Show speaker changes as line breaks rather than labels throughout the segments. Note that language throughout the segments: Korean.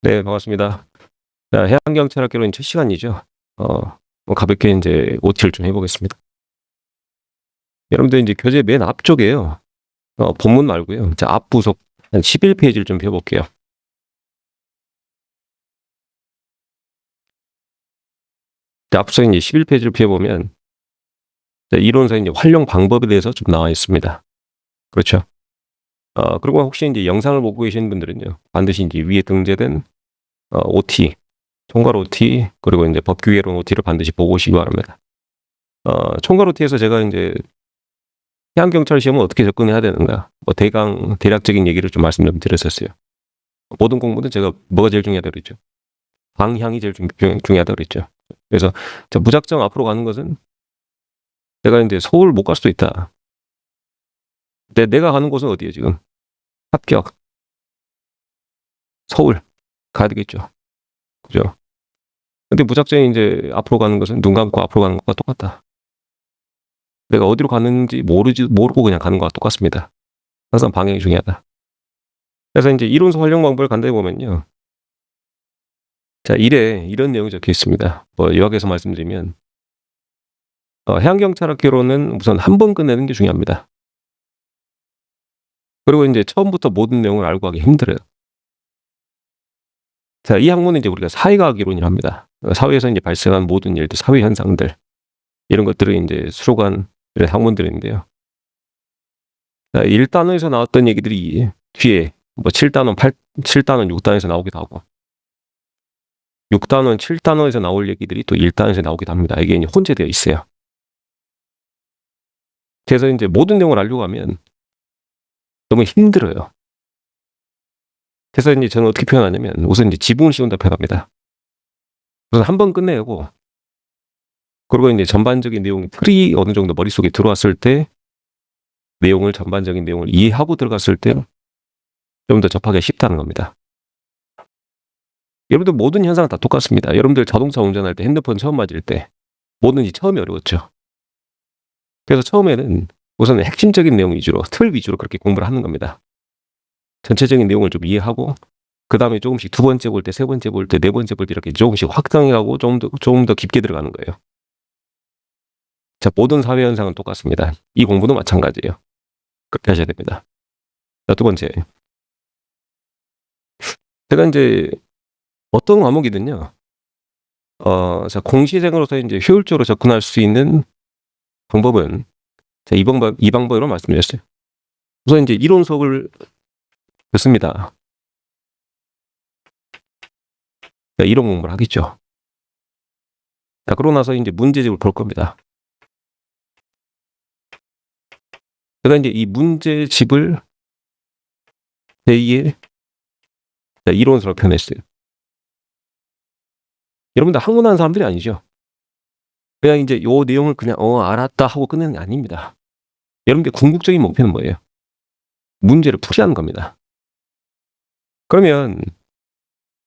네, 반갑습니다. 자, 해양경찰학개론 첫 시간이죠. 가볍게 이제 OT를 좀 해보겠습니다. 여러분들 이제 교재 맨 앞쪽에요. 본문 말고요. 자, 앞부속 한 11페이지를 좀 펴볼게요. 자, 앞서 이제 11페이지를 펴보면 이론서 이제 활용 방법에 대해서 좀 나와 있습니다. 그렇죠. 그리고 혹시 이제 영상을 보고 계시는 분들은요, 반드시 이제 위에 등재된 OT, 총괄 OT, 그리고 이제 법규개론 OT를 반드시 보고 오시기 바랍니다. 총괄 OT에서 제가 이제 해양경찰 시험은 어떻게 접근해야 되는가, 대략적인 얘기를 좀 말씀 좀 드렸었어요. 모든 공부는 제가 뭐가 제일 중요하다고 그랬죠? 방향이 제일 중요하다고 그랬죠. 그래서 무작정 앞으로 가는 것은 내가 이제 서울 못 갈 수도 있다. 근데 내가 가는 곳은 어디예요, 지금? 합격. 서울. 가야 되겠죠. 그죠? 근데 무작정 이제 앞으로 가는 것은 눈 감고 앞으로 가는 것과 똑같다. 내가 어디로 가는지 모르고 그냥 가는 것과 똑같습니다. 항상 방향이 중요하다. 그래서 이제 이론서 활용 방법을 간단히 보면요. 자, 이런 내용이 적혀 있습니다. 요약해서 말씀드리면, 해양경찰학개론은 우선 한 번 끝내는 게 중요합니다. 그리고 이제 처음부터 모든 내용을 알고 하기 힘들어요. 자, 이 학문은 이제 우리가 사회과학 이론이라 합니다. 사회에서 이제 발생한 모든 일들, 사회 현상들, 이런 것들을 이제 수록한 이런 학문들인데요. 자, 1단원에서 나왔던 얘기들이 뒤에 7단원, 7단원, 6단원에서 나오기도 하고, 6단원, 7단원에서 나올 얘기들이 또 1단원에서 나오기도 합니다. 이게 이제 혼재되어 있어요. 그래서 이제 모든 내용을 알려고 하면 너무 힘들어요. 그래서 이제 저는 어떻게 표현하냐면, 우선 이제 지붕을 씌운다 표현합니다. 우선 한 번 끝내고, 그리고 이제 전반적인 내용, 틀이 어느 정도 머릿속에 들어왔을 때, 전반적인 내용을 이해하고 들어갔을 때, 좀 더 접하기가 쉽다는 겁니다. 여러분들 모든 현상은 다 똑같습니다. 여러분들 자동차 운전할 때, 핸드폰 처음 맞을 때, 뭐든지 처음이 어려웠죠. 그래서 처음에는 우선 핵심적인 내용 위주로, 틀 위주로 그렇게 공부를 하는 겁니다. 전체적인 내용을 좀 이해하고, 그 다음에 조금씩 두 번째 볼 때, 세 번째 볼 때, 네 번째 볼 때 이렇게 조금씩 확장해가고 조금 더 깊게 들어가는 거예요. 자, 모든 사회 현상은 똑같습니다. 이 공부도 마찬가지예요. 그렇게 하셔야 됩니다. 자, 두 번째. 제가 이제 어떤 과목이든요. 자, 공시생으로서 이제 효율적으로 접근할 수 있는 방법은 자, 이 방법으로 말씀드렸어요. 우선 이제 이론 수업을 듣습니다. 자, 이론 공부를 하겠죠. 자, 그러고 나서 이제 문제집을 볼 겁니다. 제가 이제 이 문제집을 제2의 이론서로 표현했어요. 여러분들 학문하는 사람들이 아니죠. 그냥 이제 요 내용을 그냥 알았다 하고 끝내는 게 아닙니다. 여러분들 궁극적인 목표는 뭐예요? 문제를 풀이하는 겁니다. 그러면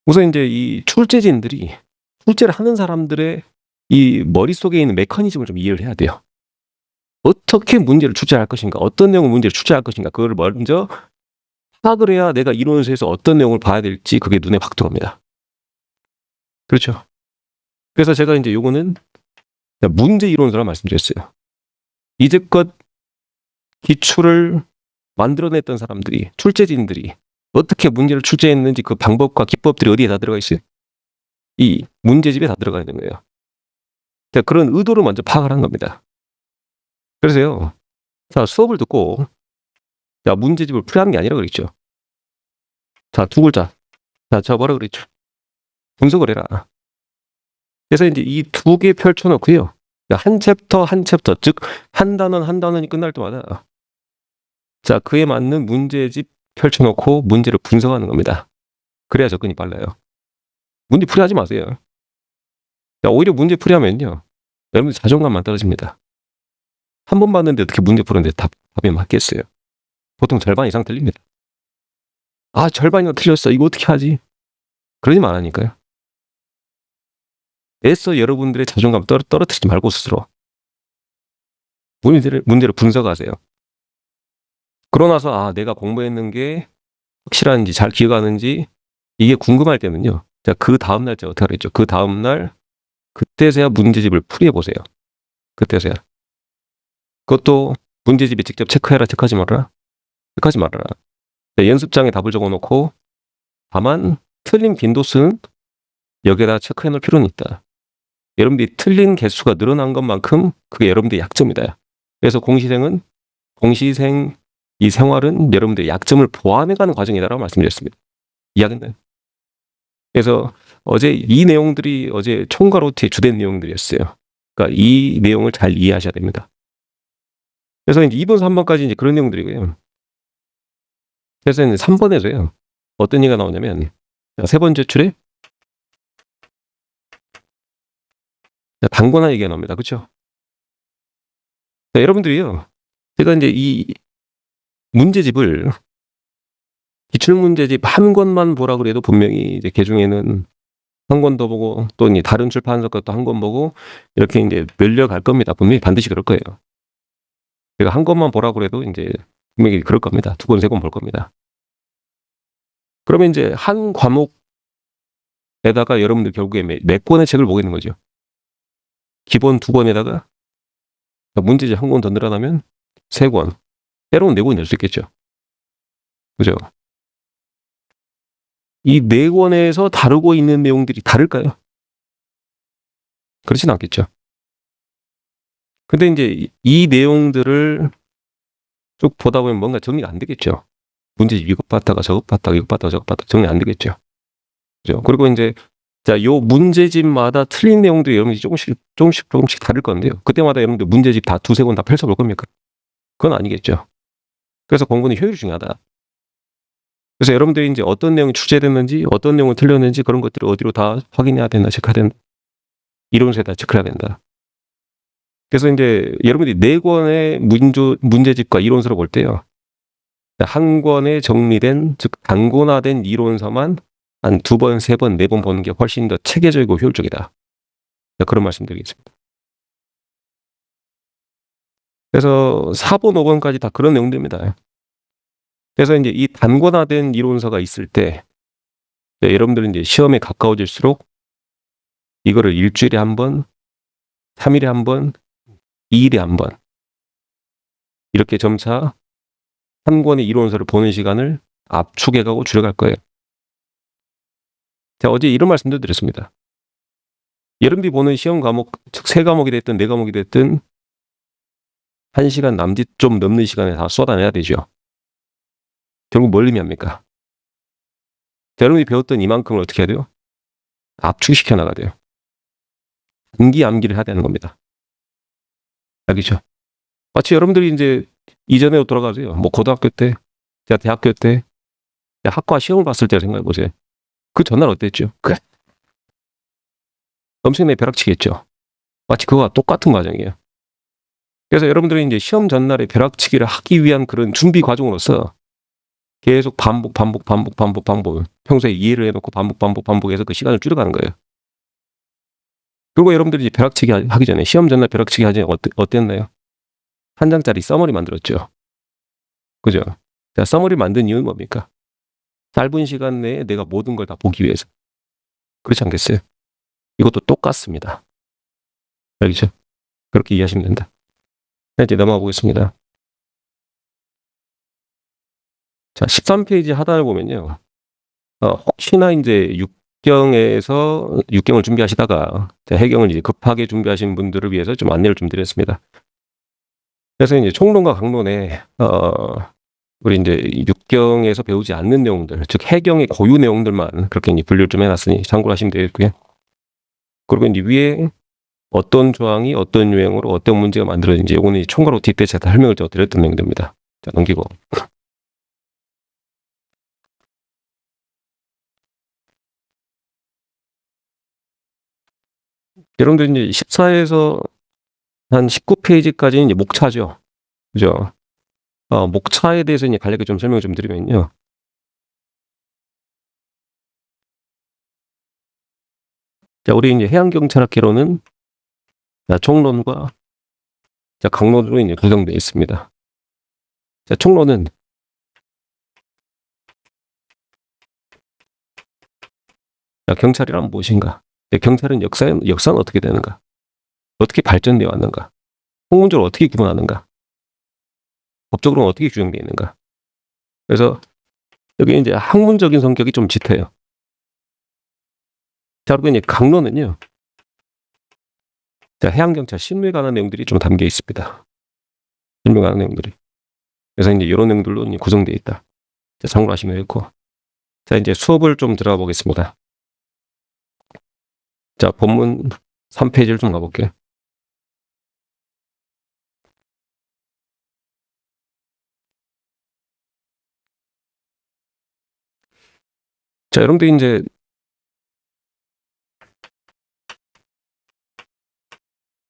우선 이제 이 출제를 하는 사람들의 이 머릿속에 있는 메커니즘을 좀 이해를 해야 돼요. 어떻게 문제를 출제할 것인가, 어떤 내용을 문제를 출제할 것인가, 그걸 먼저 파악을 해야 내가 이론서에서 어떤 내용을 봐야 될지 그게 눈에 확 들어옵니다. 그렇죠. 그래서 제가 이제 요거는 문제 이론서라 말씀드렸어요. 이제껏 기출을 만들어냈던 사람들이, 출제진들이 어떻게 문제를 출제했는지 그 방법과 기법들이 어디에 다 들어가 있어요? 이 문제집에 다 들어가 있는 거예요. 자, 그런 의도를 먼저 파악을 한 겁니다. 그래서요, 자, 수업을 듣고, 자, 문제집을 풀이하는 게 아니라 그랬죠. 자, 두 글자. 자, 저 뭐라 그랬죠? 분석을 해라. 그래서 이제 이 두 개 펼쳐놓고요. 한 챕터, 즉, 한 단원이 끝날 때마다, 자, 그에 맞는 문제집 펼쳐놓고 문제를 분석하는 겁니다. 그래야 접근이 빨라요. 문제 풀이하지 마세요. 자, 오히려 문제 풀이하면요, 여러분들 자존감만 떨어집니다. 한 번 봤는데 어떻게 문제 푸는데 답이 맞겠어요? 보통 절반 이상 틀립니다. 아, 절반이나 틀렸어. 이거 어떻게 하지? 그러지 말라니까요. 애써 여러분들의 자존감 떨어뜨리지 말고 스스로 문제를 분석하세요. 그러고 나서 내가 공부했는 게 확실한지 잘 기억하는지 이게 궁금할 때는요. 자, 그 다음 날짜 어떻게 하랬죠? 그 다음 날 그때서야 문제집을 풀이해 보세요. 그때서야. 그것도 문제집에 직접 체크해라, 체크하지 말아라. 체크하지 말아라. 자, 연습장에 답을 적어놓고 다만 틀린 빈도수는 여기에다 체크해 놓을 필요는 있다. 여러분들이 틀린 개수가 늘어난 것만큼 그게 여러분들의 약점이다. 그래서 공시생 이 생활은 여러분들의 약점을 보완해가는 과정이다라고 말씀드렸습니다. 이야기는. 그래서 어제 이 내용들이 어제 총괄 OT의 주된 내용들이었어요. 그러니까 이 내용을 잘 이해하셔야 됩니다. 그래서 이제 2번, 3번까지 이제 그런 내용들이고요. 그래서 이제 3번에서요. 어떤 얘기가 나오냐면, 세 번째 줄에 단권화 얘기가 나옵니다. 그렇죠? 여러분들이요. 제가 이제 이 문제집을 기출문제집 한 권만 보라 그래도 분명히 이제 개중에는 한 권 더 보고 또 이제 다른 출판사 것도 한 권 보고 이렇게 이제 늘려갈 겁니다. 분명히 반드시 그럴 거예요. 제가 한 권만 보라 그래도 이제 분명히 그럴 겁니다. 2권, 3권 볼 겁니다. 그러면 이제 한 과목에다가 여러분들 결국에 몇 권의 책을 보게 되는 거죠. 기본 2권에다가 문제집 한 권 더 늘어나면 3권, 때로는 4권이 될 수 있겠죠. 그죠? 이 4권에서 다루고 있는 내용들이 다를까요? 그렇진 않겠죠. 근데 이제 이 내용들을 쭉 보다 보면 뭔가 정리가 안 되겠죠. 문제집 이것 봤다가 저것 봤다가 이것 봤다가 저것 봤다가 정리 안 되겠죠. 그죠? 그리고 이제 자, 요 문제집마다 틀린 내용들이 여러분들이 조금씩 다를 건데요. 그때마다 여러분들 문제집 다 2-3권 다 펼쳐 볼 겁니까? 그건 아니겠죠. 그래서 공부는 효율이 중요하다. 그래서 여러분들이 이제 어떤 내용이 출제됐는지, 어떤 내용을 틀렸는지 그런 것들을 어디로 다 확인해야 된다, 체크해야 된다. 이론서에 다 체크해야 된다. 그래서 이제 여러분들이 4권의 문제집과 이론서를 볼 때요. 한 권에 정리된, 즉 단권화된 이론서만 한 2번, 3번, 4번 보는 게 훨씬 더 체계적이고 효율적이다. 그런 말씀 드리겠습니다. 그래서 4번, 5번까지 다 그런 내용들입니다. 그래서 이제 이 단권화된 이론서가 있을 때 여러분들은 이제 시험에 가까워질수록 이거를 일주일에 한 번, 3일에 한 번, 2일에 한 번 이렇게 점차 한 권의 이론서를 보는 시간을 압축해가고 줄여갈 거예요. 제가 어제 이런 말씀도 드렸습니다. 여러분들이 보는 시험 과목, 즉 3과목이 됐든 4과목이 됐든 1시간 남짓 좀 넘는 시간에 다 쏟아내야 되죠. 결국 뭘 의미합니까? 여러분이 배웠던 이만큼을 어떻게 해야 돼요? 압축시켜 나가야 돼요. 암기를 해야 되는 겁니다. 알겠죠? 마치 여러분들이 이제 이전에 돌아가세요. 뭐 고등학교 때, 대학교 때, 학과 시험을 봤을 때 생각해 보세요. 그 전날 어땠죠? 그래. 엄청나게 벼락치기했죠. 마치 그거와 똑같은 과정이에요. 그래서 여러분들이 이제 시험 전날에 벼락치기를 하기 위한 그런 준비 과정으로서 계속 반복. 평소에 이해를 해놓고 반복해서 그 시간을 줄여가는 거예요. 그리고 여러분들이 이제 벼락치기 하기 전에, 시험 전날 벼락치기 하기 전에 어땠나요? 한 장짜리 서머리 만들었죠. 그죠? 자, 서머리 만든 이유는 뭡니까? 짧은 시간 내에 내가 모든 걸 다 보기 위해서. 그렇지 않겠어요? 이것도 똑같습니다. 알겠죠? 그렇게 이해하시면 된다. 이제 넘어가 보겠습니다. 자, 13페이지 하단을 보면요. 혹시나 이제 육경을 준비하시다가 해경을 이제 급하게 준비하신 분들을 위해서 좀 안내를 좀 드렸습니다. 그래서 이제 총론과 강론에 우리 이제 육경에서 배우지 않는 내용들, 즉 해경의 고유 내용들만 그렇게 이제 분류를 좀 해놨으니 참고를 하시면 되겠고요. 그리고 이제 위에 어떤 조항이 어떤 유형으로 어떤 문제가 만들어진지 이거는 총괄 OT 때 제가 설명을 좀 드렸던 내용들입니다. 자, 넘기고. 여러분들 이제 14에서 한 19페이지까지는 이제 목차죠. 그죠? 목차에 대해서 이제 간략히 좀 설명을 좀 드리면요. 자, 우리 이제 해양경찰학개론은 총론과 강론으로 이제 구성되어 있습니다. 자, 총론은 자, 경찰이란 무엇인가? 경찰은 역사는 어떻게 되는가? 어떻게 발전되어 왔는가? 학문적으로 어떻게 구분하는가? 법적으로는 어떻게 규정되어 있는가? 그래서 여기 이제 학문적인 성격이 좀 짙어요. 자, 그리고 이제 강론은요. 자, 해양경찰 실무에 관한 내용들이 좀 담겨 있습니다. 실무에 관한 내용들이. 그래서 이제 이런 내용들로 이제 구성되어 있다. 자, 참고로 하시면 되고. 자, 이제 수업을 좀 들어가 보겠습니다. 자, 본문 3페이지를 좀 가볼게요. 자, 여러분들 이제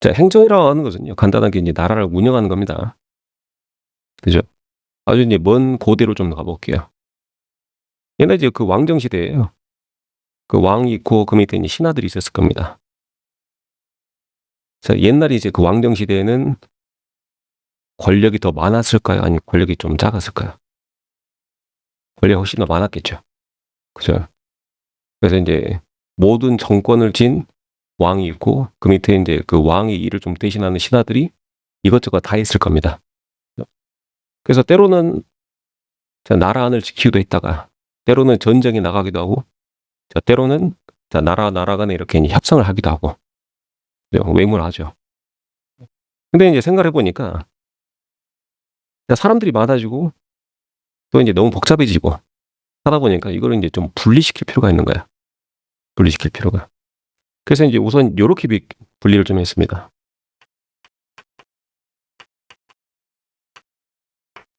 자, 행정이라고 하는 것은요, 간단하게 이제 나라를 운영하는 겁니다. 그죠? 아주 이제 먼 고대로 좀 가볼게요. 옛날 이제 그 왕정 시대예요. 그 왕이 있고 그 밑에 이제 신하들이 있었을 겁니다. 자, 옛날에 이제 그 왕정 시대에는 권력이 더 많았을까요? 아니면 권력이 좀 작았을까요? 권력이 훨씬 더 많았겠죠. 그죠? 그래서 이제 모든 정권을 진 왕이 있고 그 밑에 이제 그 왕의 일을 좀 대신하는 신하들이 이것저것 다 했을 겁니다. 그래서 때로는 자, 나라 안을 지키기도 했다가 때로는 전쟁에 나가기도 하고 자, 때로는 자, 나라 간에 이렇게 이제 협상을 하기도 하고 외무를 하죠. 근데 이제 생각해 보니까 사람들이 많아지고 또 이제 너무 복잡해지고 하다 보니까 이거를 이제 좀 분리시킬 필요가 있는 거야. 분리시킬 필요가. 그래서 이제 우선 요렇게 분리를 좀 했습니다.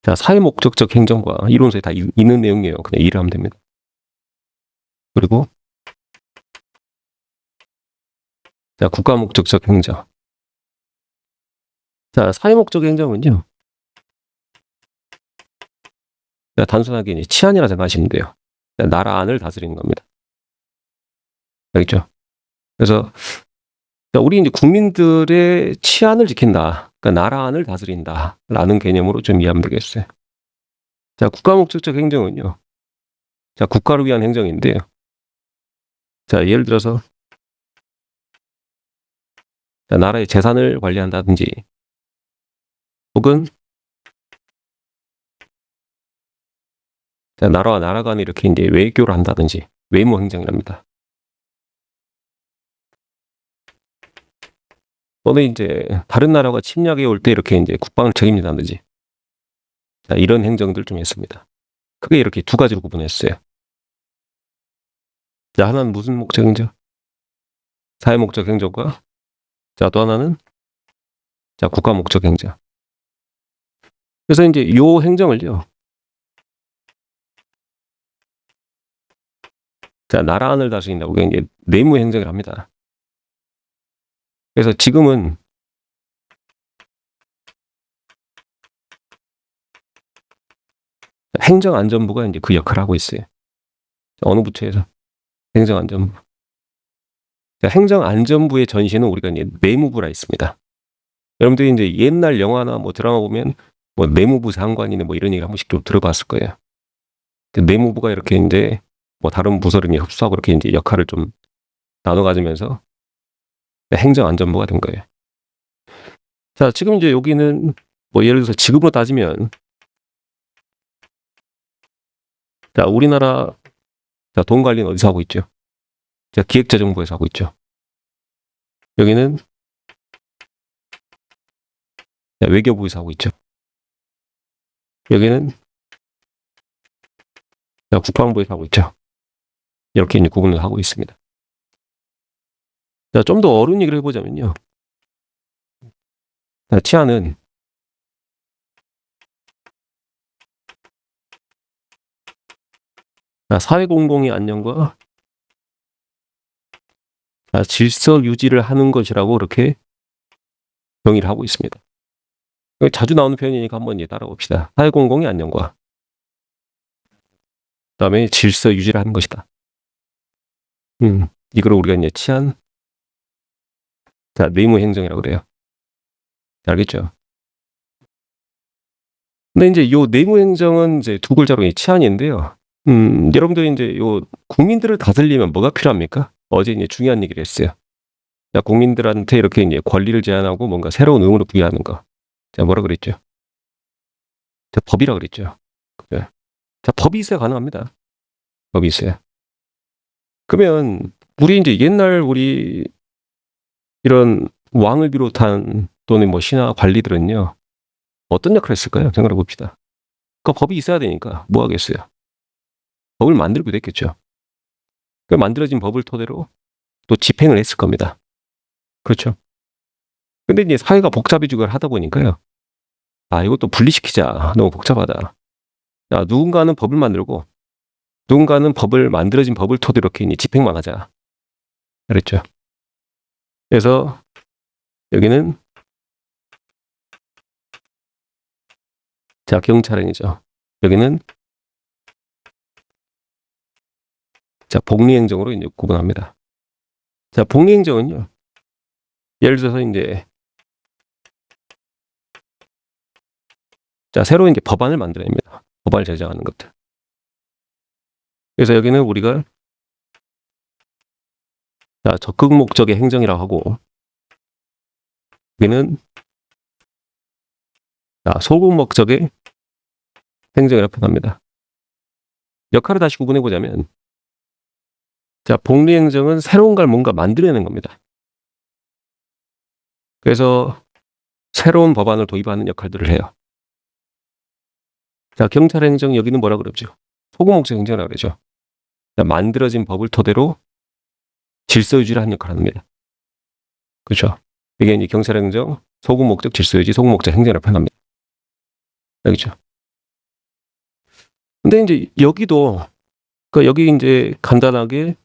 자, 사회 목적적 행정과 이론서에 다 있는 내용이에요. 그냥 이해를 하면 됩니다. 그리고 자, 국가 목적적 행정. 자, 사회 목적 행정은요. 자, 단순하게 이제 치안이라 생각하시면 돼요. 자, 나라 안을 다스리는 겁니다. 알겠죠? 그래서 자, 우리 이제 국민들의 치안을 지킨다. 그러니까 나라 안을 다스린다라는 개념으로 좀 이해하면 되겠어요. 자, 국가 목적적 행정은요. 자, 국가를 위한 행정인데요. 자, 예를 들어서 자, 나라의 재산을 관리한다든지 혹은 자, 나라와 나라 간에 이렇게 이제 외교를 한다든지 외무 행정이랍니다. 또는 이제 다른 나라가 침략해 올 때 이렇게 이제 국방을 책임진다든지 자, 이런 행정들 좀 했습니다. 크게 이렇게 두 가지로 구분했어요. 자, 하나는 무슨 목적 행정? 사회 목적 행정과 자, 또 하나는 자, 국가 목적 행정. 그래서 이제 요 행정을요. 자, 나라 안을 다스린다고 이제 내무 행정을 합니다. 그래서 지금은 행정안전부가 이제 그 역할을 하고 있어요. 어느 부처에서? 행정안전부. 자, 행정안전부의 전신은 우리가 이제 내무부라 있습니다. 여러분들이 이제 옛날 영화나 뭐 드라마 보면 뭐 내무부 장관이네 뭐 이런 얘기 한 번씩 좀 들어봤을 거예요. 내무부가 이렇게 이제 뭐 다른 부서를 흡수하고 이렇게 이제 역할을 좀 나눠 가지면서 행정안전부가 된 거예요. 자, 지금 이제 여기는 뭐 예를 들어서 지금으로 따지면 자, 우리나라 자, 돈 관리는 어디서 하고 있죠? 자, 기획재정부에서 하고 있죠. 여기는 자, 외교부에서 하고 있죠. 여기는 자, 국방부에서 하고 있죠. 이렇게 이제 구분을 하고 있습니다. 자, 좀 더 어려운 얘기를 해보자면요. 자, 치안은 자, 사회 공공의 안녕과 자, 질서 유지를 하는 것이라고 이렇게 정의를 하고 있습니다. 자주 나오는 표현이니까 한번 따라봅시다. 사회 공공의 안녕과 그다음에 질서 유지를 하는 것이다. 이걸 우리가 이제 치안 자, 내무 행정이라고 그래요. 알겠죠? 근데 이제 요 내무 행정은 이제 두 글자로 치안인데요. 여러분들이 인제 요 국민들을 다스리려면 뭐가 필요합니까? 어제 인제 중요한 얘기를 했어요. 자, 국민들한테 이렇게 인제 권리를 제한하고 뭔가 새로운 의무를 부여하는 거. 제가 뭐라 그랬죠? 제가 법이라 그랬죠. 예. 자, 법이 있어야 가능합니다. 법이 있어야. 그러면 우리 인제 옛날 우리 이런 왕을 비롯한 또는 뭐 신하 관리들은요. 어떤 역할을 했을까요? 생각해 봅시다. 그 법이 있어야 되니까 뭐 하겠어요? 법을 만들기도 했겠죠. 그 만들어진 법을 토대로 또 집행을 했을 겁니다. 그렇죠. 근데 이제 사회가 복잡해지고 하다 보니까요. '아 이것도 분리시키자. 너무 복잡하다.' 자, 누군가는 법을 만들고 누군가는 법을 만들어진 법을 토대로 이렇게 이제 집행만 하자. 그랬죠. 그래서 여기는 자, 경찰행위죠. 여기는 자, 복리행정으로 이제 구분합니다. 자, 복리행정은요. 예를 들어서 인제 자, 새로 인제 법안을 만들어냅니다. 법안을 제정하는 것들. 그래서 여기는 우리가 자, 적극 목적의 행정이라고 하고 여기는 자, 소극 목적의 행정이라고 표현합니다. 역할을 다시 구분해 보자면 자, 복리행정은 새로운 걸 뭔가 만들어내는 겁니다. 그래서 새로운 법안을 도입하는 역할들을 해요. 자, 경찰행정 여기는 뭐라 그러죠? 소극 목적 행정이라고 그러죠. 자, 만들어진 법을 토대로 질서 유지를 하는 역할을 합니다. 그렇죠. 이게 이제 경찰행정, 소극 목적 질서 유지, 소극 목적 행정이라고 표현합니다. 알겠죠? 근데 인제 여기도 그러니까 여기 인제 간단하게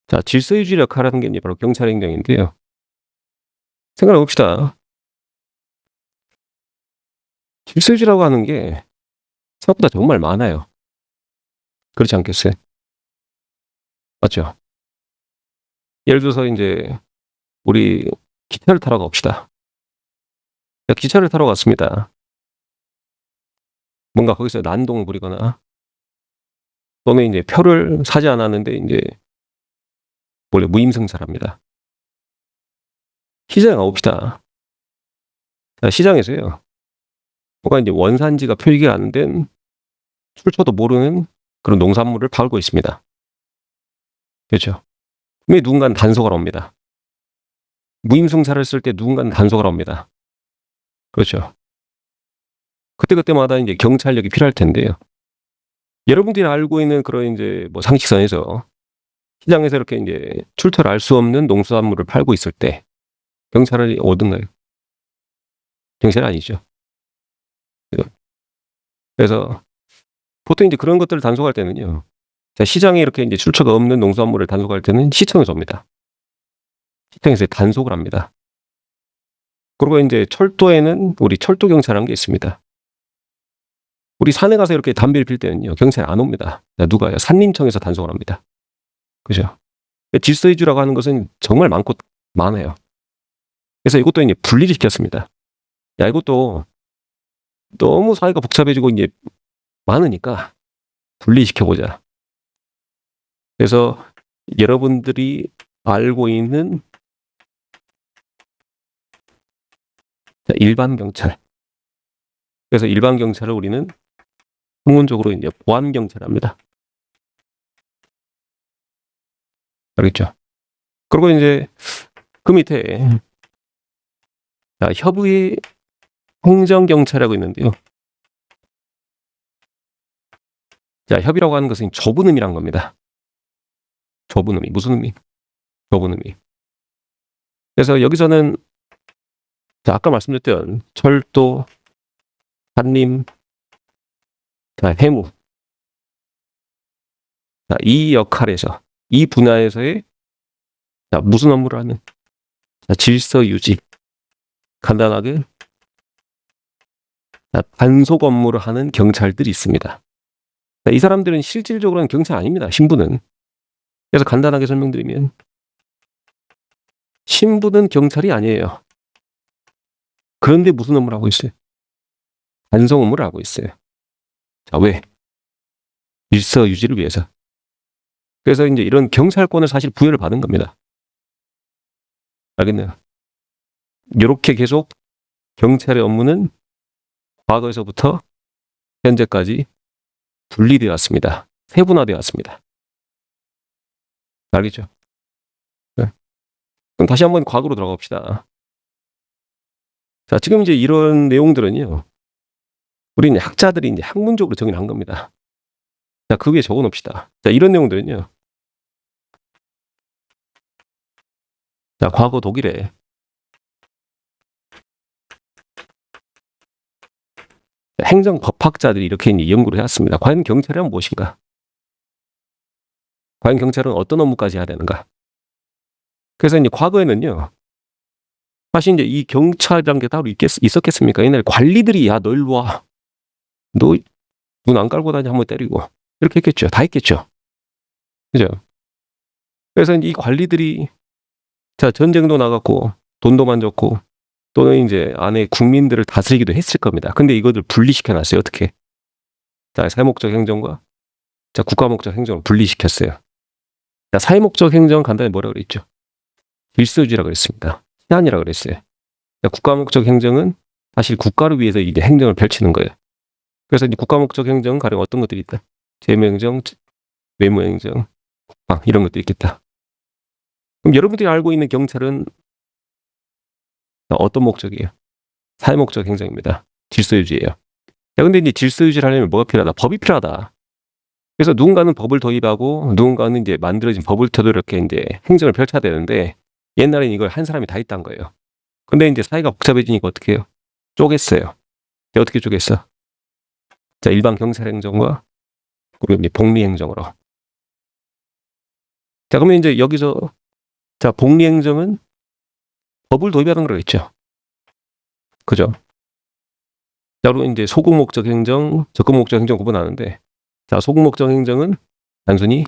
자, 질서 유지 역할을 하는 게 이제 바로 경찰행정인데요. 생각해 봅시다. 질서 유지라고 하는 게 생각보다 정말 많아요. 그렇지 않겠어요? 맞죠? 예를 들어서 인제 우리 기차를 타러 갑시다. 자, 기차를 타러 갔습니다. 뭔가 거기서 난동을 부리거나 또는 인제 표를 사지 않았는데 인제 원래 무임승차랍니다. 시장에 가 봅시다. 자, 시장에서요. 뭔가 인제 원산지가 표기가 안 된 출처도 모르는 그런 농산물을 팔고 있습니다. 그렇죠. 분명히 누군가는 단속하러 옵니다. 무임승차를 쓸 때 누군가는 단속하러 옵니다. 그렇죠. 그때그때마다 인제 경찰력이 필요할 텐데요. 여러분들이 알고 있는 그런 인제 뭐 상식선에서 시장에서 이렇게 인제 출처를 알 수 없는 농수산물을 팔고 있을 때 경찰이 오든가요? 경찰이 아니죠. 그래서 보통 인제 그런 것들을 단속할 때는요. 자, 시장에 이렇게 인제 출처가 없는 농수산물을 단속할 때는 시청에서 옵니다. 시청에서 단속을 합니다. 그리고 인제 철도에는 우리 철도 경찰이라는 게 있습니다. 우리 산에 가서 이렇게 담배를 필 때는요. 경찰이 안 옵니다. 자, 누가요? 산림청에서 단속을 합니다. 그죠? 질서 유지라고 하는 것은 정말 많아요. 그래서 이것도 인제 분리를 시켰습니다. 야, 이것도 너무 사회가 복잡해지고 인제 많으니까 분리시켜 보자. 그래서 여러분들이 알고 있는 자, 일반 경찰. 그래서 일반 경찰을 우리는 학문적으로 인제 보안 경찰합니다. 알겠죠? 그리고 인제 그 밑에 자, 협의 행정경찰이라고 있는데요. 자, 협의라고 하는 것은 좁은 의미란 겁니다. 좁은 의미. 무슨 의미? 좁은 의미. 그래서 여기서는 자, 아까 말씀드렸던 철도, 산림, 자, 해무. 자, 이 역할에서 이 분야에서의 자, 무슨 업무를 하는 자, 질서 유지. 간단하게 자, 단속 업무를 하는 경찰들이 있습니다. 자, 이 사람들은 실질적으로는 경찰 아닙니다. 신분은. 그래서 간단하게 설명드리면 신분은 경찰이 아니에요. 그런데 무슨 업무를 하고 있어요? 단속 업무를 하고 있어요. 자, 왜? 질서 유지를 위해서. 그래서 이제 이런 경찰권을 사실 부여를 받은 겁니다. 알겠네요. 이렇게 계속 경찰의 업무는 과거에서부터 현재까지 분리되어 왔습니다. 세분화되어 왔습니다. 알겠죠? 네. 그럼 다시 한번 과거로 돌아가 봅시다. 자, 지금 이제 이런 내용들은요, 우리는 학자들이 이제 학문적으로 정의를 한 겁니다. 자, 그 위에 적어 놓읍시다. 자, 이런 내용들은요, 자, 과거 독일에 행정법학자들이 이렇게 이제 연구를 해왔습니다. 과연 경찰이란 무엇인가? 과연 경찰은 어떤 업무까지 해야 되는가? 그래서 이제 과거에는요, 사실 이제 이 경찰이라는 게 따로 있었겠습니까? 옛날에 관리들이, 야, 너 일로 와. 너 눈 안 깔고 다니 한번 때리고. 이렇게 했겠죠. 다 했겠죠. 그죠? 그래서 이제 이 관리들이, 자, 전쟁도 나갔고, 돈도 만졌고, 또는 이제 안에 국민들을 다스리기도 했을 겁니다. 근데 이것을 분리시켜 놨어요. 어떻게? 자, 사회목적 행정과, 자, 국가목적 행정을 분리시켰어요. 자, 사회목적 행정은 간단히 뭐라고 그랬죠? 질서유지라고 그랬습니다. 시한이라고 그랬어요. 자, 국가목적 행정은 사실 국가를 위해서 이제 행정을 펼치는 거예요. 그래서 이제 국가목적 행정은 가령 어떤 것들이 있다? 재무행정, 외무행정, 국방, 이런 것도 있겠다. 그럼 여러분들이 알고 있는 경찰은 어떤 목적이에요? 사회목적 행정입니다. 질서유지예요. 자, 근데 이제 질서유지를 하려면 뭐가 필요하다? 법이 필요하다. 그래서 누군가는 법을 도입하고 누군가는 이제 만들어진 법을 터도 이렇게 이제 행정을 펼쳐야 되는데 옛날에는 이걸 한 사람이 다 했단 거예요. 근데 이제 사회가 복잡해지니까 어떻게 해요? 쪼갰어요. 자, 어떻게 쪼갰어? 자, 일반 경찰행정과 그리고 이제 복리행정으로. 자, 그러면 이제 여기서, 자, 복리행정은 법을 도입하는 거겠죠. 그죠? 자, 그리고 이제 소극목적 행정, 적극목적 행정 구분하는데, 자, 소극목적 행정은 단순히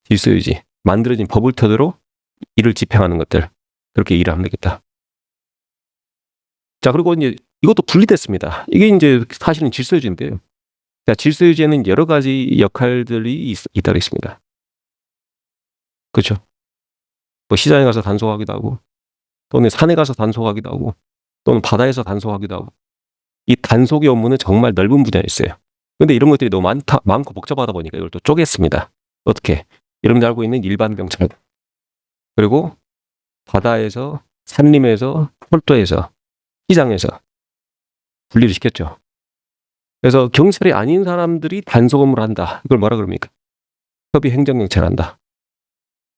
질서유지, 만들어진 법을 토대로 일을 집행하는 것들, 그렇게 일을 하면 되겠다. 자, 그리고 이제 이것도 분리됐습니다. 이게 이제 사실은 질서유지인데요. 자, 질서유지에는 여러 가지 역할들이 있다고 했습니다. 그렇죠? 뭐 시장에 가서 단속하기도 하고, 또는 산에 가서 단속하기도 하고, 또는 바다에서 단속하기도 하고, 이 단속의 업무는 정말 넓은 분야였어요. 근데 이런 것들이 너무 많고 복잡하다 보니까 이걸 또 쪼갰습니다. 어떻게? 여러분들 알고 있는 일반 경찰, 그리고 바다에서, 산림에서, 철도에서, 시장에서 분리를 시켰죠. 그래서 경찰이 아닌 사람들이 단속 업무를 한다. 이걸 뭐라 그럽니까? 협의 행정경찰 한다.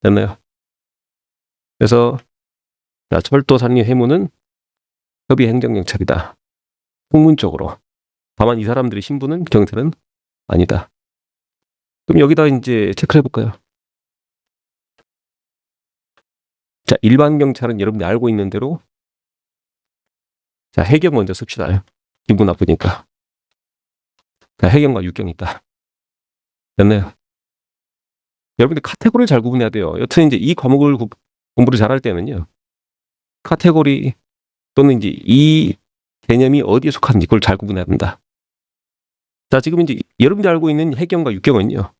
됐나요? 그래서 자, 철도, 산림, 해무는 협의 행정경찰이다. 학문적으로. 다만 이 사람들의 신분은 경찰은 아니다. 그럼 여기다 이제 체크를 해볼까요? 자, 일반 경찰은 여러분들 알고 있는 대로, 자, 해경 먼저 씁시다. 기분 나쁘니까. 자, 해경과 육경 있다. 됐나요? 여러분들 카테고리를 잘 구분해야 돼요. 여튼 이제 이 과목을 공부를 잘할 때는요, 카테고리 또는 이제 이 개념이 어디에 속하는지 그걸 잘 구분해야 된다. 자, 지금 이제 여러분들이 알고 있는 해경과 육경은요,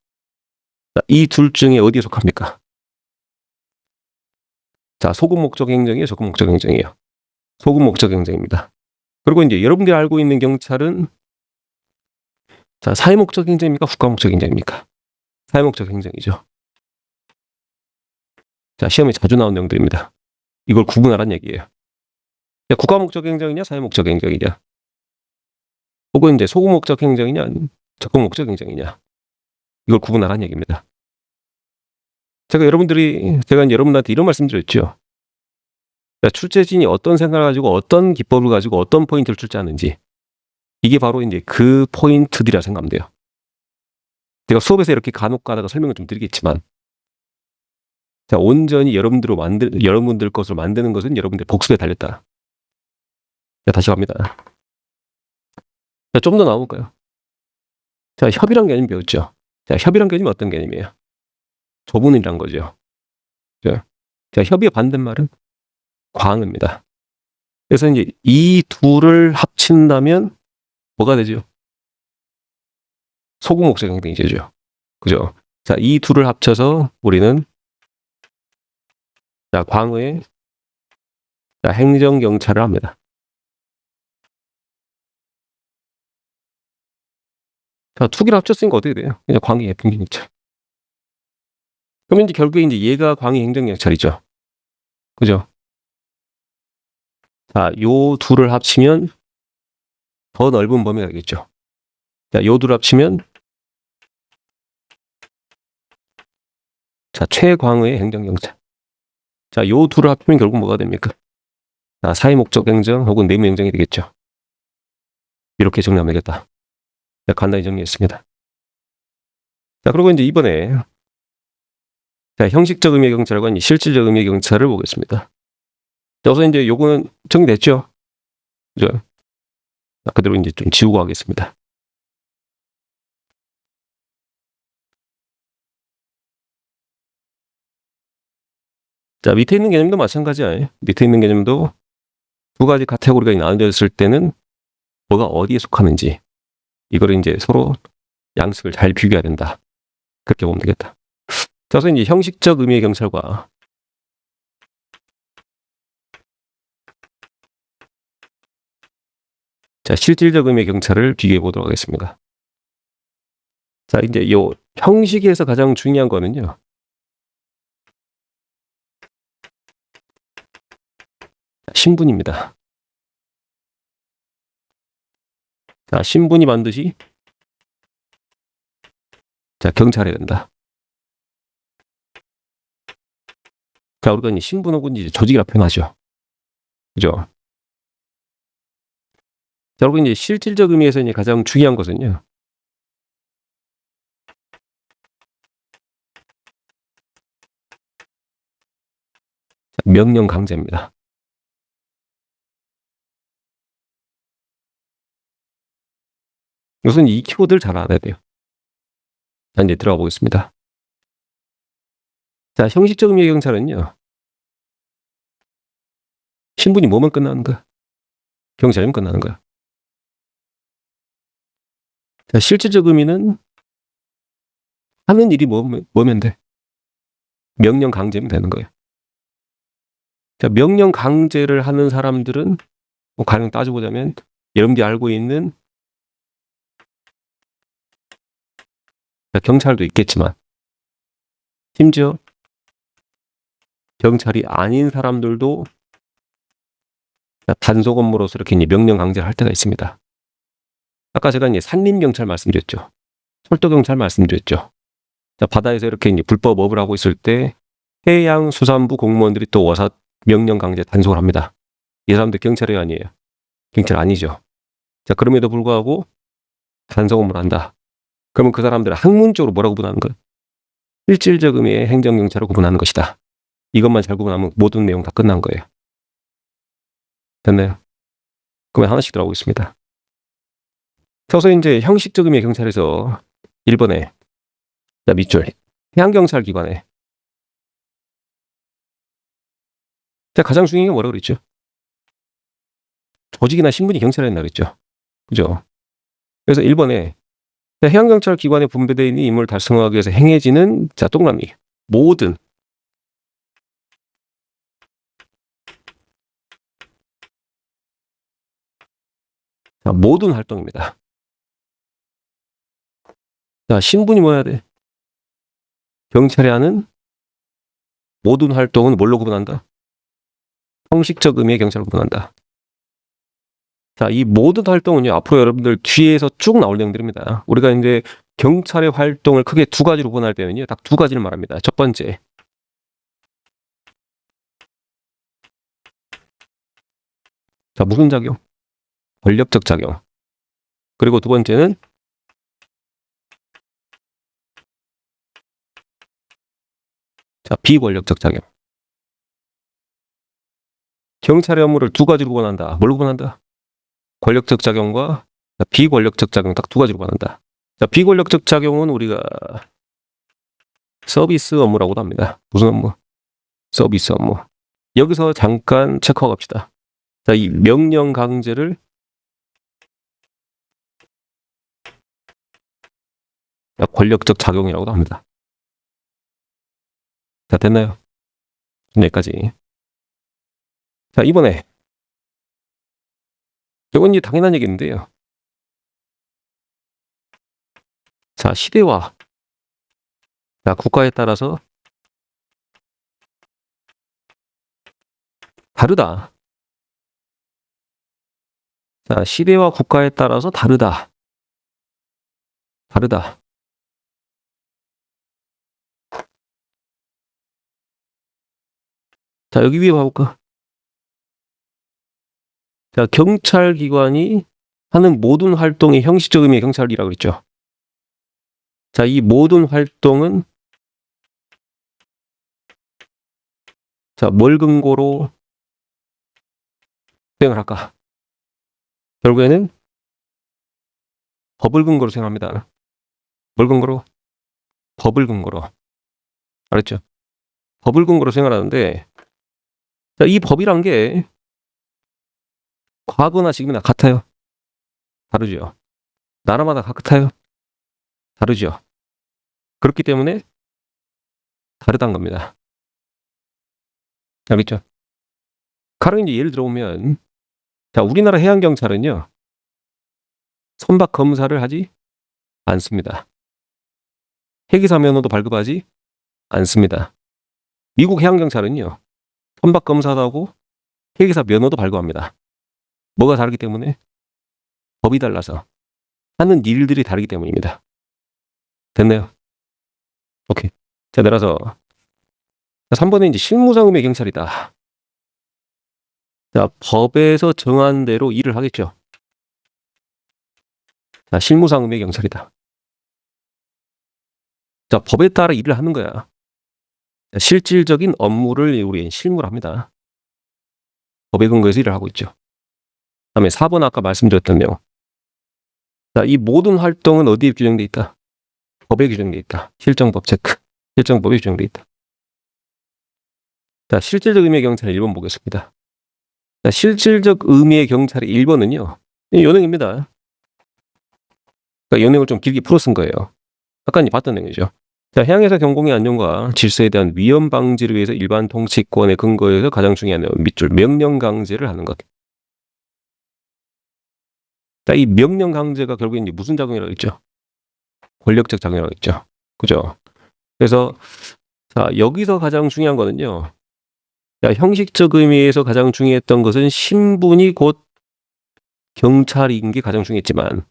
이 둘 중에 어디에 속합니까? 자, 소급 목적 행정이에요, 적급 목적 행정이에요. 소급 목적 행정입니다. 그리고 이제 여러분들이 알고 있는 경찰은, 자, 사회 목적 행정입니까? 국가 목적 행정입니까? 사회 목적 행정이죠. 자, 시험에 자주 나온 내용들입니다. 이걸 구분하라는 얘기예요. 자, 국가 목적 행정이냐, 사회 목적 행정이냐, 혹은 이제 소급 목적 행정이냐, 적급 목적 행정이냐, 이걸 구분하라는 얘기입니다. 제가 이제 여러분들한테 이런 말씀드렸죠. 자, 출제진이 어떤 생각을 가지고 어떤 기법을 가지고 어떤 포인트를 출제하는지, 이게 바로 이제 그 포인트들이라 생각하면 돼요. 제가 수업에서 이렇게 간혹 가다가 설명을 좀 드리겠지만, 자, 온전히 여러분들 것으로 만드는 것은 여러분들 복습에 달렸다. 자, 다시 갑니다. 자, 좀 더 나와볼까요? 자, 협의란 개념 배웠죠. 자, 협의란 개념이 어떤 개념이에요? 조분이란 거죠. 자, 협의의 반대말은 광입니다. 그래서 이제 이 둘을 합친다면 뭐가 되죠? 소급 목적 행정제죠. 그죠? 자, 이 둘을 합쳐서 우리는 자, 광의 자, 행정경찰을 합니다. 자, 두 개를 합쳤으니까 어떻게 돼요? 그냥 광의 평균경찰. 그러면 이제 결국에 이제 얘가 광의 행정경찰이죠. 그죠? 자, 요 둘을 합치면 더 넓은 범위가 되겠죠. 자, 요 둘을 합치면 자, 최광의 행정경찰. 자, 요 둘을 합치면 결국 뭐가 됩니까? 자, 사회목적 행정 혹은 내무행정이 되겠죠. 이렇게 정리하면 되겠다. 자, 간단히 정리했습니다. 자, 그리고 이제 이번에 자, 형식적 의미의 경찰과 실질적 의미의 경찰을 보겠습니다. 자, 우선 이제 요거는 정리됐죠? 그죠? 자, 그대로 이제 좀 지우고 하겠습니다. 자, 밑에 있는 개념도 마찬가지야. 밑에 있는 개념도 두 가지 카테고리가 나눠졌을 때는 뭐가 어디에 속하는지 이거를 이제 서로 양식을 잘 비교해야 된다. 그렇게 보면 되겠다. 자, 우선 이제 형식적 의미의 경찰과 자, 실질적 의미의 경찰을 비교해 보도록 하겠습니다. 자, 이제 요 형식에서 가장 중요한 거는요. 신분입니다. 자, 신분이 반드시 자, 경찰해야 된다. 자, 우리가 이제 신분 혹은 이제 조직이라 표현하죠. 그죠? 자, 여러분 이제 실질적 의미에서 이제 가장 중요한 것은요. 명령 강제입니다. 우선 이 키워드를 잘 알아야 돼요. 자, 이제 들어가 보겠습니다. 자, 형식적 의미의 경찰은요. 신분이 뭐면 끝나는 거야? 경찰이면 끝나는 거야. 자, 실질적 의미는 하는 일이 뭐면 돼? 명령 강제면 되는 거예요. 자, 명령 강제를 하는 사람들은 뭐 가령 따져보자면 여러분들이 알고 있는 경찰도 있겠지만 심지어 경찰이 아닌 사람들도 단속 업무로서 이렇게 이제 명령 강제를 할 때가 있습니다. 아까 제가 이제 산림경찰 말씀드렸죠. 철도경찰 말씀드렸죠. 자, 바다에서 이렇게 이제 불법 업을 하고 있을 때 해양수산부 공무원들이 또 와서 명령 강제 단속을 합니다. 이 사람들 경찰이 아니에요. 경찰 아니죠. 자, 그럼에도 불구하고 단속 업무를 한다. 그러면 그 사람들은 학문적으로 뭐라고 구분하는 거예요? 실질적 의미의 행정경찰로 구분하는 것이다. 이것만 잘 구분하면 모든 내용 다 끝난 거예요. 됐나요? 그러면 하나씩 들어가보겠습니다. 서서 이제 형식적 의미의 경찰에서 1번에 자, 밑줄 해양경찰 기관에 자, 가장 중요한 게 뭐라고 그랬죠? 조직이나 신분이 경찰에 있나 그랬죠? 그죠? 그래서 1번에 해양경찰 기관에 분배되어 있는 임무를 달성하기 위해서 행해지는 자, 동그라미 모든 자, 모든 활동입니다. 자, 신분이 뭐야 돼? 경찰이 하는 모든 활동은 뭘로 구분한다? 형식적 의미의 경찰로 구분한다. 자, 이 모든 활동은요, 앞으로 여러분들 뒤에서 쭉 나올 내용들입니다. 우리가 이제 경찰의 활동을 크게 두 가지로 구분할 때는요, 딱 두 가지를 말합니다. 첫 번째, 자, 무슨 작용? 권력적 작용. 그리고 두 번째는 자, 비권력적 작용. 경찰의 업무를 두 가지로 구분한다. 뭘로 구분한다? 권력적 작용과 비권력적 작용 딱 두 가지로 구분한다. 자, 비권력적 작용은 우리가 서비스 업무라고도 합니다. 무슨 업무? 서비스 업무. 여기서 잠깐 체크하고 갑시다. 자, 이 명령 강제를 권력적 작용이라고도 합니다. 자, 됐나요? 여기까지. 자, 이번에 이건 이제 당연한 얘기인데요. 자, 시대와 자, 국가에 따라서 다르다. 자, 시대와 국가에 따라서 다르다. 다르다. 자, 여기 위에 봐볼까? 자, 경찰기관이 하는 모든 활동의 형식적 의미의 경찰이라고 그랬죠. 자, 이 모든 활동은 자, 뭘 근거로 수행을 할까? 결국에는 법을 근거로 수행합니다. 뭘 근거로? 법을 근거로. 알았죠? 법을 근거로 수행을 하는데, 자, 이 법이란 게 과거나 지금이나 같아요? 다르죠. 나라마다 같아요? 다르죠. 그렇기 때문에 다르다는 겁니다. 알겠죠? 가령 이제 예를 들어보면, 자, 우리나라 해양경찰은요, 선박 검사를 하지 않습니다. 해기사 면허도 발급하지 않습니다. 미국 해양경찰은요, 선박 검사도 하고 해기사 면허도 발급합니다. 뭐가 다르기 때문에? 법이 달라서 하는 일들이 다르기 때문입니다. 됐나요? 오케이. 자, 내려서 3번에 이제 실무상음의 경찰이다. 자, 법에서 정한 대로 일을 하겠죠. 자, 실무상음의 경찰이다. 자, 법에 따라 일을 하는 거야. 자, 실질적인 업무를 우리 실무를 합니다. 법에 근거해서 일을 하고 있죠. 다음에 4번 아까 말씀드렸던 내용. 자, 이 모든 활동은 어디에 규정돼 있다? 법에 규정돼 있다. 실정법 체크. 실정법에 규정돼 있다. 자, 실질적 의미의 경찰 1번 보겠습니다. 자, 실질적 의미의 경찰의 1번은요. 연행입니다. 그러니까 연행을 좀 길게 풀어 쓴 거예요. 아까 이제 봤던 내용이죠. 자, 해양에서 경공의 안전과 질서에 대한 위험 방지를 위해서 일반 통치권의 근거에서 가장 중요한 밑줄 명령 강제를 하는 것. 자, 이 명령 강제가 결국에 이제 무슨 작용이라고 했죠? 권력적 작용이라고 했죠. 그죠? 그래서 자, 여기서 가장 중요한 거는요. 자, 형식적 의미에서 가장 중요했던 것은 신분이 곧 경찰인 게 가장 중요했지만,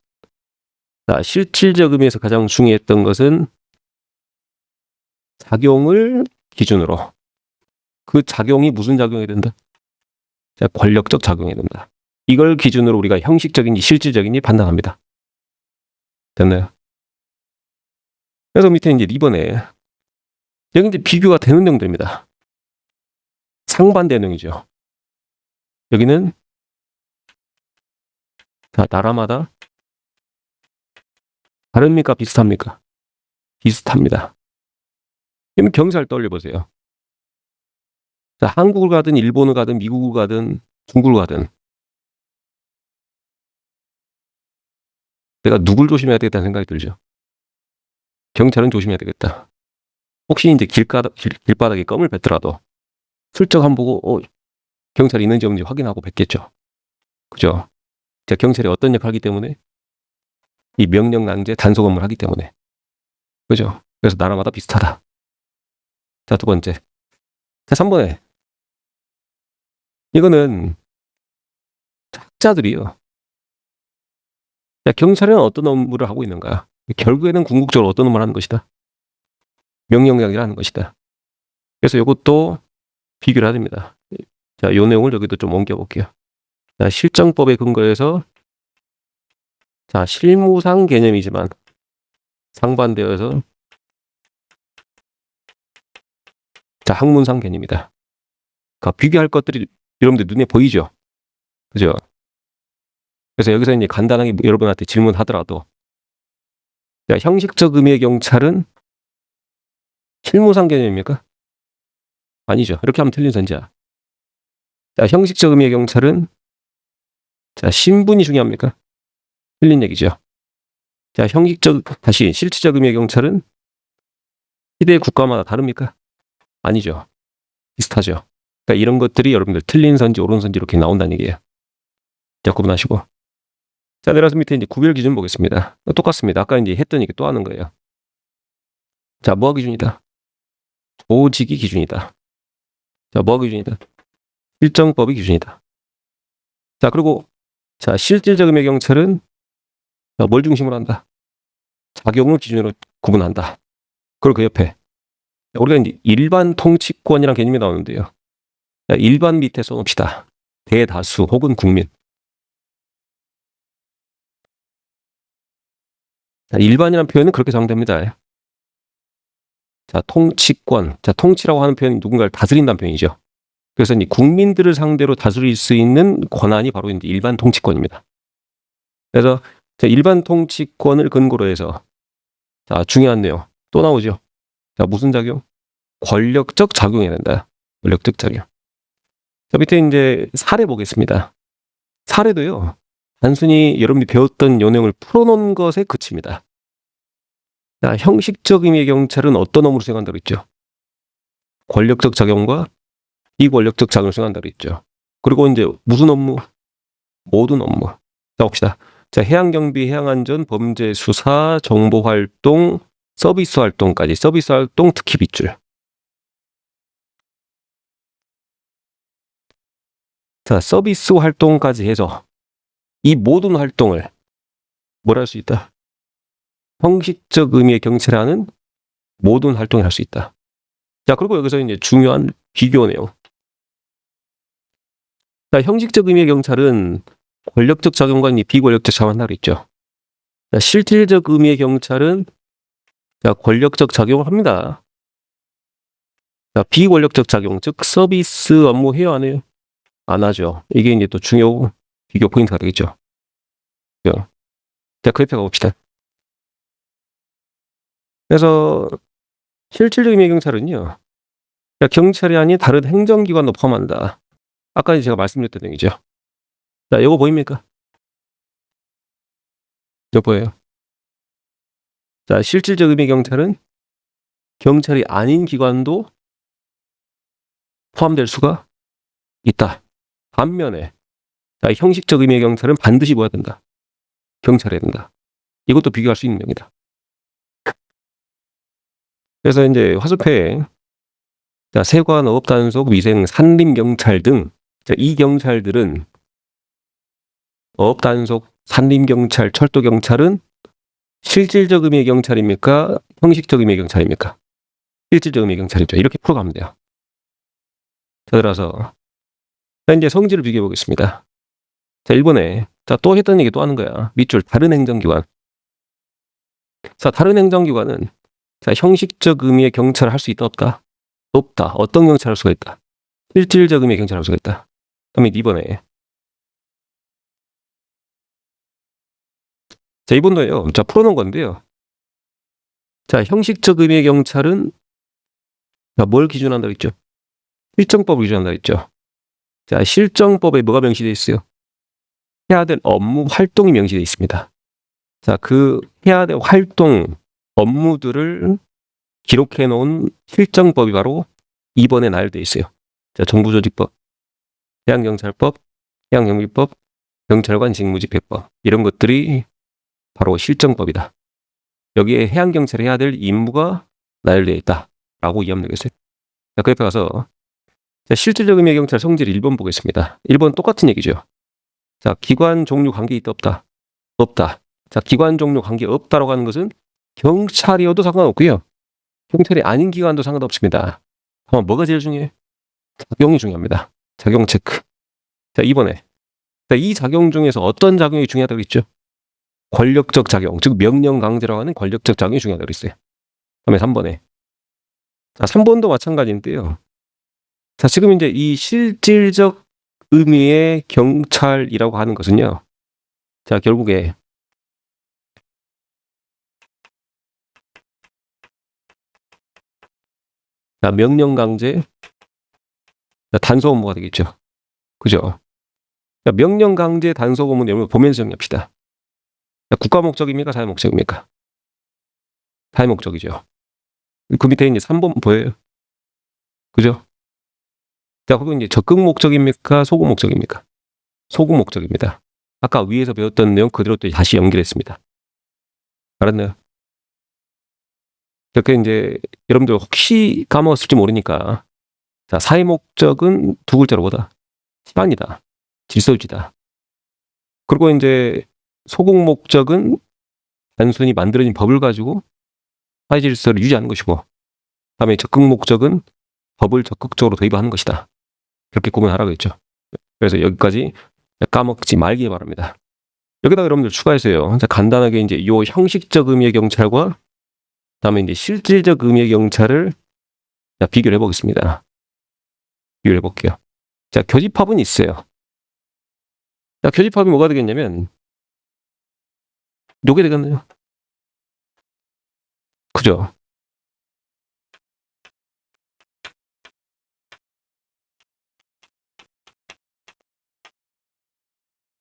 자, 실질적 의미에서 가장 중요했던 것은 작용을 기준으로 그 작용이 무슨 작용이 된다? 자, 권력적 작용이 된다. 이걸 기준으로 우리가 형식적인지 실질적인지 판단합니다. 됐나요? 그래서 밑에 이제 2번에 여기 이제 비교가 되는 내용들입니다. 상반된 내용이죠. 여기는 자, 나라마다 다릅니까? 비슷합니까? 비슷합니다. 그러면 경찰 떠올려보세요. 자, 한국을 가든 일본을 가든 미국을 가든 중국을 가든 내가 누굴 조심해야 되겠다는 생각이 들죠. 경찰은 조심해야 되겠다. 혹시 이제 길바닥에 껌을 뱉더라도 슬쩍 한번 보고 경찰이 있는지 없는지 확인하고 뱉겠죠. 그죠? 자, 경찰이 어떤 역할을 하기 때문에 이 명령 낭제 단속 업무를 하기 때문에 그죠? 그래서 나라마다 비슷하다. 자, 두 번째. 자, 3번에 이거는 학자들이요. 자, 경찰은 어떤 업무를 하고 있는가? 결국에는 궁극적으로 어떤 업무를 하는 것이다? 명령력이라 하는 것이다. 그래서 이것도 비교를 해야 됩니다. 자, 이 내용을 여기도 좀 옮겨볼게요. 자, 실정법에 근거해서 자, 실무상 개념이지만 상반되어서 자, 학문상 개념이다. 그러니까 비교할 것들이 여러분들 눈에 보이죠? 그죠? 그래서 여기서 이제 간단하게 여러분한테 질문하더라도 자, 형식적 의미의 경찰은 실무상 개념입니까? 아니죠. 이렇게 하면 틀린 선지야. 자, 형식적 의미의 경찰은 자, 신분이 중요합니까? 틀린 얘기죠. 자, 다시 실질적 의미의 경찰은 시대 국가마다 다릅니까? 아니죠. 비슷하죠. 그러니까 이런 것들이 여러분들 틀린 선지, 옳은 선지 이렇게 나온다는 얘기예요. 자, 구분하시고. 자, 내려서 밑에 이제 구별 기준 보겠습니다. 똑같습니다. 아까 이제 했더니 또 하는 거예요. 자, 뭐가 기준이다? 조직이 기준이다. 자, 뭐가 기준이다? 실정법이 기준이다. 자, 그리고 자, 실질적 의미의 경찰은 뭘 중심으로 한다? 작용을 기준으로 구분한다. 그리고 그 옆에 우리가 이제 일반 통치권이라는 개념이 나오는데요. 자, 일반 밑에 써놓읍시다. 대다수 혹은 국민. 자, 일반이라는 표현은 그렇게 사용됩니다. 자, 통치권. 자, 통치라고 하는 표현이 누군가를 다스린다는 표현이죠. 그래서 이제 국민들을 상대로 다스릴 수 있는 권한이 바로 이제 일반 통치권입니다. 그래서 자, 일반 통치권을 근거로 해서 자, 중요한 내용 또 나오죠. 자, 무슨 작용? 권력적 작용해야 된다. 권력적 작용. 자, 밑에 이제 사례 보겠습니다. 사례도요. 단순히 여러분이 배웠던 요 내용을 풀어놓은 것에 그칩니다. 자, 형식적 의미의 경찰은 어떤 업무를 수행한다고 했죠? 권력적 작용과 비권력적 작용을 수행한다고 했죠. 그리고 이제 무슨 업무? 모든 업무. 자, 봅시다. 자, 해양경비, 해양안전, 범죄수사, 정보활동, 서비스 활동까지. 서비스 활동 특히 빗줄. 자, 서비스 활동까지 해서 이 모든 활동을 뭘 할 수 있다? 형식적 의미의 경찰하는 모든 활동을 할 수 있다. 자, 그리고 여기서 이제 중요한 비교 내용. 자, 형식적 의미의 경찰은 권력적 작용과 비권력적 작용을 한다고 했죠. 자, 실질적 의미의 경찰은 자, 권력적 작용을 합니다. 자, 비권력적 작용, 즉 서비스 업무 해요, 안 해요? 안 하죠. 이게 이제 또 중요 비교 포인트가 되겠죠. 자, 그 옆에 가봅시다. 그래서 실질적 의미의 경찰은요. 자, 경찰이 아닌 다른 행정기관도 포함한다. 아까 제가 말씀드렸던 얘기죠. 자, 이거 보입니까? 이거 보여요. 자, 실질적 의미의 경찰은 경찰이 아닌 기관도 포함될 수가 있다. 반면에 자, 형식적 의미의 경찰은 반드시 뭐야 된다? 경찰해야 된다. 이것도 비교할 수 있는 내용이다. 그래서 이제 화수표에 자, 세관, 어업단속, 위생, 산림경찰 등 이 경찰들은 어업단속, 산림경찰, 철도경찰은 실질적 의미의 경찰입니까? 형식적 의미의 경찰입니까? 실질적 의미의 경찰이죠. 이렇게 풀어가면 돼요. 자, 들어서 자, 이제 성질을 비교해 보겠습니다. 자, 1번에 자, 또 했던 얘기 또 하는 거야. 밑줄 다른 행정기관. 자, 다른 행정기관은 자, 형식적 의미의 경찰을 할 수 있다 없다? 없다. 어떤 경찰을 할 수가 있다? 실질적 의미의 경찰을 할 수가 있다. 그다음에 2번에 자, 2번도요. 자, 풀어놓은 건데요. 자, 형식적 의미의 경찰은 자, 뭘 기준한다고 했죠? 실정법을 기준한다고 했죠. 자, 실정법에 뭐가 명시되어 있어요? 해야 될 업무 활동이 명시되어 있습니다. 자, 그 해야 될 활동 업무들을 기록해 놓은 실정법이 바로 2번에 나열되어 있어요. 자, 정부조직법, 해양경찰법, 해양경비법, 경찰관 직무집행법 이런 것들이 바로 실정법이다. 여기에 해양경찰이 해야 될 임무가 나열되어 있다라고 이해하면 되겠어요. 자, 그 옆에 가서 자, 실질적 의미의 경찰 성질 1번 보겠습니다. 1번 똑같은 얘기죠. 자, 기관 종류 관계 있다 없다? 없다. 자, 기관 종류 관계 없다라고 하는 것은 경찰이어도 상관없고요. 경찰이 아닌 기관도 상관없습니다. 그럼 뭐가 제일 중요해? 작용이 중요합니다. 작용 체크. 자, 2번에 자, 이 작용 중에서 어떤 작용이 중요하다고 했죠? 권력적 작용, 즉 명령 강제라고 하는 권력적 작용이 중요하다고 했어요. 그다음에 3번에 자, 3번도 마찬가지인데요. 자, 지금 이제 이 실질적 의미의 경찰이라고 하는 것은요. 자, 결국에 자, 명령 강제, 자, 단속 업무가 되겠죠. 그죠? 자, 명령 강제 단속 업무는 여러분 보면서 정리합시다. 국가 목적입니까? 사회 목적입니까? 사회 목적이죠. 그 밑에 이제 3번 보여요. 그죠? 자, 그리고 이제 적극 목적입니까? 소극 목적입니까? 소극 목적입니다. 아까 위에서 배웠던 내용 그대로 또 다시 연결했습니다. 알았나요? 이렇게 이제 여러분들 혹시 까먹었을지 모르니까, 자, 사회 목적은 두 글자로 뭐다? 시반이다. 질서유지다. 그리고 이제 소극 목적은 단순히 만들어진 법을 가지고 사회 질서를 유지하는 것이고, 다음에 적극 목적은 법을 적극적으로 도입하는 것이다. 그렇게 구분하라고 했죠. 그래서 여기까지 까먹지 말기 바랍니다. 여기다가 여러분들 추가해서요. 간단하게 이제 요 형식적 의미의 경찰과 다음에 이제 실질적 의미의 경찰을 비교를 해보겠습니다. 비교를 해볼게요. 자, 교집합은 있어요. 자, 교집합이 뭐가 되겠냐면 요게 되겠네요. 그죠?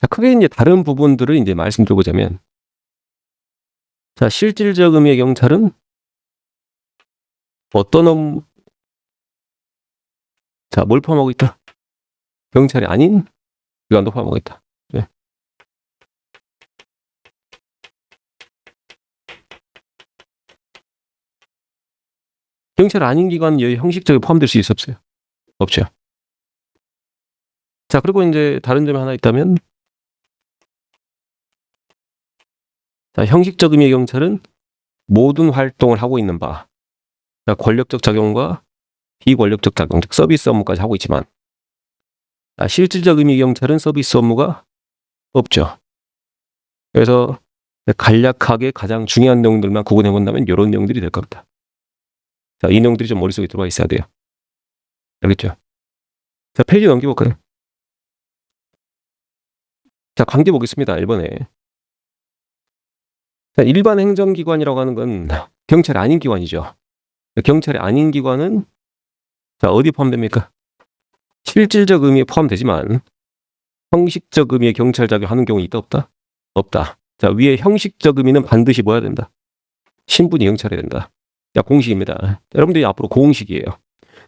자, 크게 이제 다른 부분들을 이제 말씀드리고자면, 자, 실질적 의미의 경찰은 어떤 자, 뭘 포함하고 있다? 경찰이 아닌 기관도 포함하고 있다. 네. 경찰 아닌 기관은 여기 형식적으로 포함될 수 있어 없어요? 없죠. 자, 그리고 이제 다른 점이 하나 있다면, 자, 형식적 의미의 경찰은 모든 활동을 하고 있는 바, 자, 권력적 작용과 비권력적 작용, 즉 서비스 업무까지 하고 있지만, 자, 실질적 의미의 경찰은 서비스 업무가 없죠. 그래서 간략하게 가장 중요한 내용들만 구분해 본다면 이런 내용들이 될 겁니다. 자, 이 내용들이 좀 머릿속에 들어와 있어야 돼요. 알겠죠? 자, 페이지 넘겨볼까요? 자, 관계 보겠습니다. 1번에. 자, 일반 행정기관이라고 하는 건 경찰이 아닌 기관이죠. 경찰이 아닌 기관은 자, 어디 포함됩니까? 실질적 의미에 포함되지만 형식적 의미의 경찰 작용하는 경우 있다 없다? 없다. 자, 위에 형식적 의미는 반드시 뭐야 된다? 신분이 경찰해야 된다. 자, 공식입니다. 여러분들이 앞으로 공식이에요.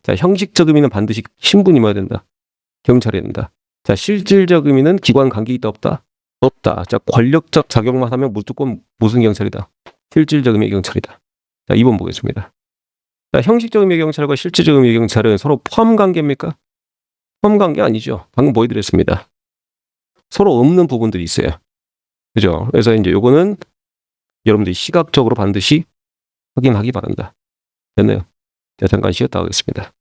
자, 형식적 의미는 반드시 신분이 뭐야 된다? 경찰해야 된다. 자, 실질적 의미는 기관 관계 있다 없다? 없다. 자, 권력적 작용만 하면 무조건 무슨 경찰이다? 실질적 의미의 경찰이다. 자, 2번 보겠습니다. 자, 형식적 의미의 경찰과 실질적 의미의 경찰은 서로 포함 관계입니까? 포함 관계 아니죠. 방금 보여드렸습니다. 서로 없는 부분들이 있어요. 그죠? 그래서 이제 요거는 여러분들이 시각적으로 반드시 확인하기 바란다. 됐나요? 자, 잠깐 쉬었다 하겠습니다.